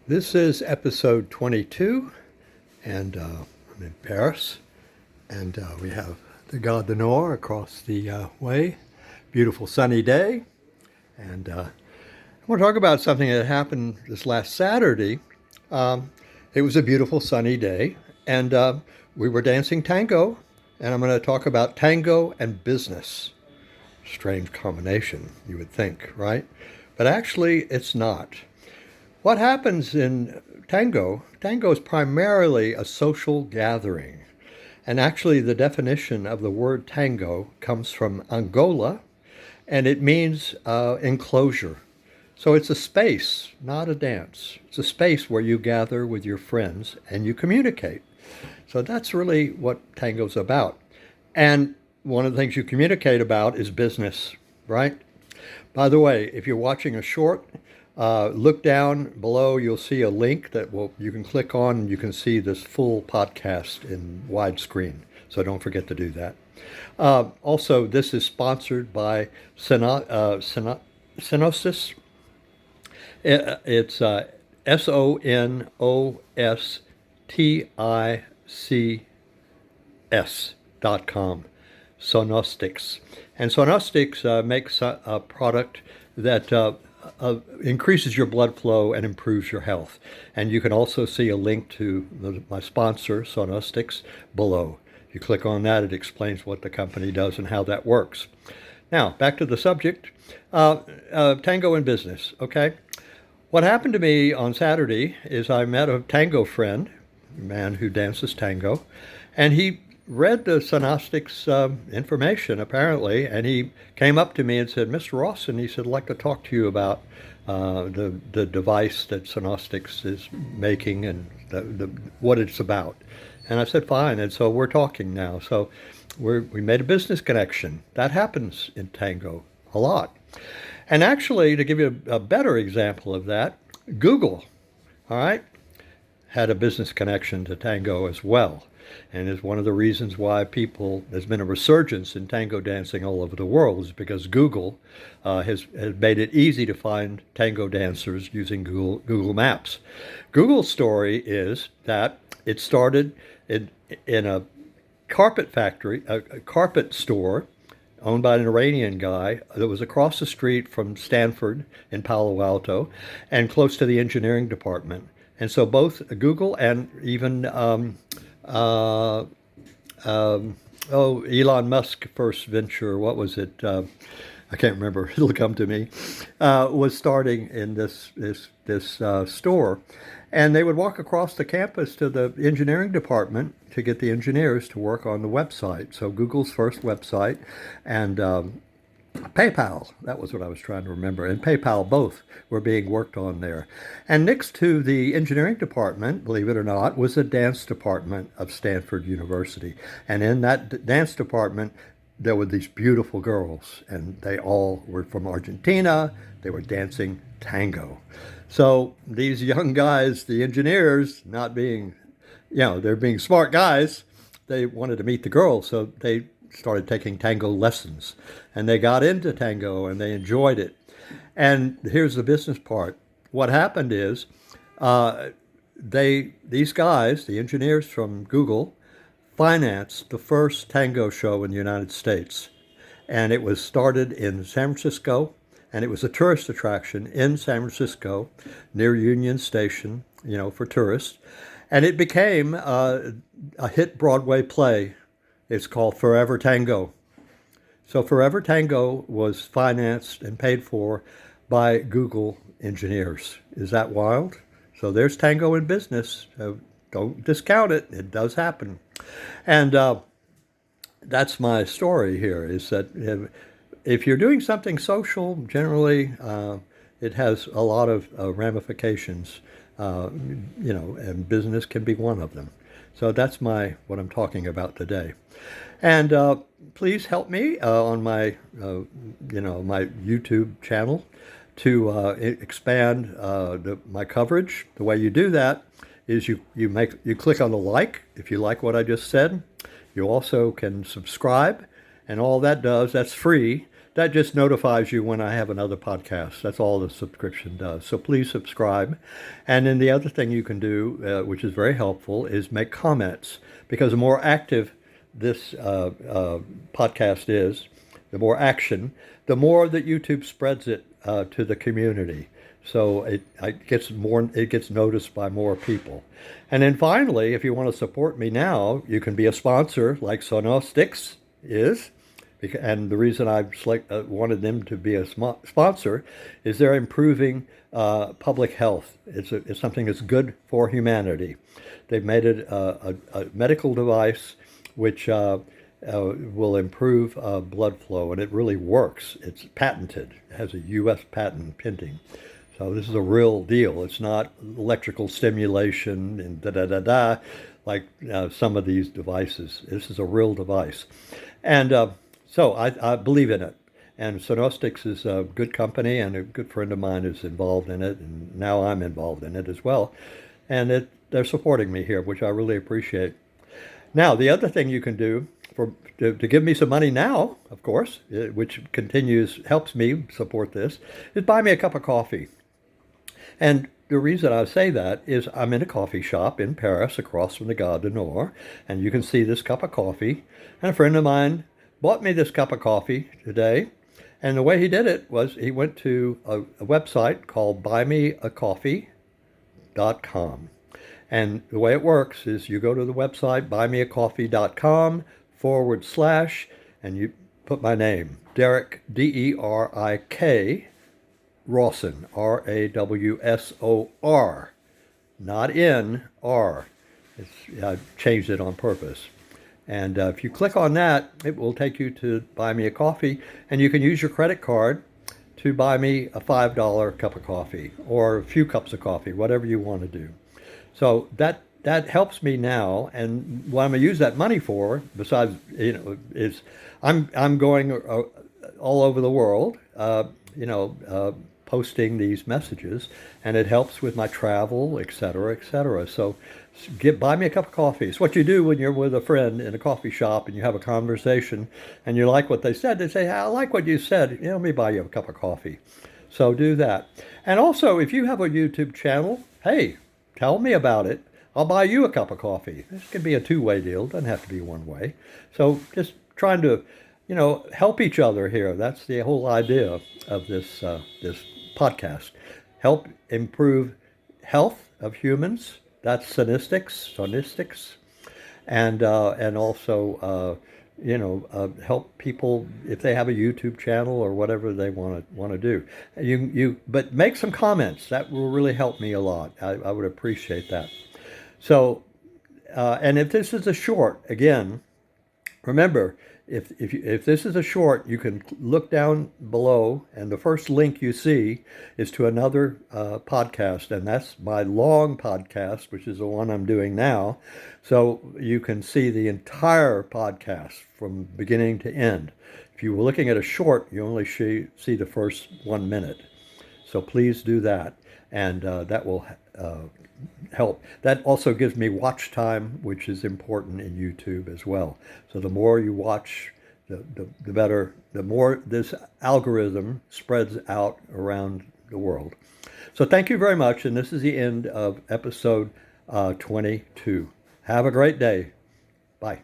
This is episode 22, and I'm in Paris, and we have the Gare du Nord across the way. Beautiful sunny day, and I want to talk about something that happened this last Saturday. Um, it was a beautiful sunny day, and we were dancing tango, and I'm going to talk about tango and business. Strange combination, you would think, right? But actually, it's not. What happens in tango? Tango is primarily a social gathering. And actually, the definition of the word tango comes from Angola, and it means enclosure. So it's a space, not a dance. It's a space where you gather with your friends and you communicate. So that's really what tango's about. And one of the things you communicate about is business, right? By the way, if you're watching a short, look down below. You'll see a link that you can click on, and you can see this full podcast in widescreen. So don't forget to do that. Also, this is sponsored by Synosis. It's SONOSTICS.com. Sonostics. And Sonostics makes a product that increases your blood flow and improves your health. And you can also see a link to my sponsor, Sonostics, below. If you click on that, it explains what the company does and how that works. Now, back to the subject, tango in business, okay? What happened to me on Saturday is I met a tango friend, a man who dances tango, and he read the Sonostics information, apparently, and he came up to me and said, Mr. Rawson, he said, I'd like to talk to you about the device that Sonostics is making and what it's about. And I said, fine. And so we're talking now. So we made a business connection. That happens in tango a lot. And actually, to give you a better example of that, Google, all right, had a business connection to tango as well. And is one of the reasons why there's been a resurgence in tango dancing all over the world is because Google has made it easy to find tango dancers using Google Maps. Google's story is that it started in a carpet factory, a carpet store owned by an Iranian guy that was across the street from Stanford in Palo Alto and close to the engineering department. And so both Google and even Elon Musk first venture, what was it? I can't remember. It'll come to me. Was starting in this store, and they would walk across the campus to the engineering department to get the engineers to work on the website. So Google's first website, and PayPal, that was what I was trying to remember, and PayPal both were being worked on there. And next to the engineering department, believe it or not, was the dance department of Stanford University. And in that dance department, there were these beautiful girls, and they all were from Argentina. They were dancing tango. So these young guys, the engineers, not being, they're being smart guys, they wanted to meet the girls, so they started taking tango lessons, and they got into tango and they enjoyed it. And here's the business part. What happened is these guys, the engineers from Google, financed the first tango show in the United States. And it was started in San Francisco, and it was a tourist attraction in San Francisco near Union Station, for tourists. And it became a hit Broadway play. It's called Forever Tango. So Forever Tango was financed and paid for by Google engineers. Is that wild? So there's tango in business. Don't discount it. It does happen. And that's my story here, is that if you're doing something social, generally it has a lot of ramifications, and business can be one of them. So that's what I'm talking about today. And please help me on my YouTube channel to expand my coverage. The way you do that is you click on the like if you like what I just said. You also can subscribe, and all that does, that's free, that just notifies you when I have another podcast. That's all the subscription does. So please subscribe. And then the other thing you can do, which is very helpful, is make comments, because the more active this podcast is, the more action, the more that YouTube spreads it to the community. So it gets noticed by more people. And then finally, if you want to support me now, you can be a sponsor like Sonostics is. And the reason I've wanted them to be a sponsor is they're improving public health. It's something that's good for humanity. They've made it a medical device which will improve blood flow, and it really works. It's patented. It has a U.S. patent pending. So this is a real deal. It's not electrical stimulation and da-da-da-da like some of these devices. This is a real device. And so I believe in it. And Sonostics is a good company, and a good friend of mine is involved in it, and now I'm involved in it as well. And they're supporting me here, which I really appreciate. Now, the other thing you can do to give me some money now, of course, which helps me support this, is buy me a cup of coffee. And the reason I say that is I'm in a coffee shop in Paris across from the Gare du Nord, and you can see this cup of coffee. And a friend of mine bought me this cup of coffee today. And the way he did it was he went to a website called buymeacoffee.com. And the way it works is you go to the website, buymeacoffee.com / and you put my name, Derek, Derik, Rawson, Rawsor, not N-R. I changed it on purpose. And if you click on that, it will take you to buy me a coffee, and you can use your credit card to buy me a $5 cup of coffee or a few cups of coffee, whatever you want to do. So that helps me now, and what I'm going to use that money for, besides, is I'm going all over the world, posting these messages, and it helps with my travel, et cetera, et cetera. So buy me a cup of coffee. It's what you do when you're with a friend in a coffee shop and you have a conversation and you like what they said. They say, hey, I like what you said. Let me buy you a cup of coffee. So do that. And also, if you have a YouTube channel, hey, tell me about it. I'll buy you a cup of coffee. This can be a two-way deal. It doesn't have to be one way. So just trying to, help each other here. That's the whole idea of this podcast. Help improve health of humans. That's sonistics, and also help people if they have a YouTube channel or whatever they want to do. But make some comments. That will really help me a lot. I would appreciate that. So, and if this is a short, again, remember, if this is a short, you can look down below, and the first link you see is to another podcast, and that's my long podcast, which is the one I'm doing now. So you can see the entire podcast from beginning to end. If you were looking at a short, you only see the first 1 minute. So please do that, and that will help. That also gives me watch time, which is important in YouTube as well. So the more you watch, the better, the more this algorithm spreads out around the world. So thank you very much, and this is the end of episode 22. Have a great day. Bye.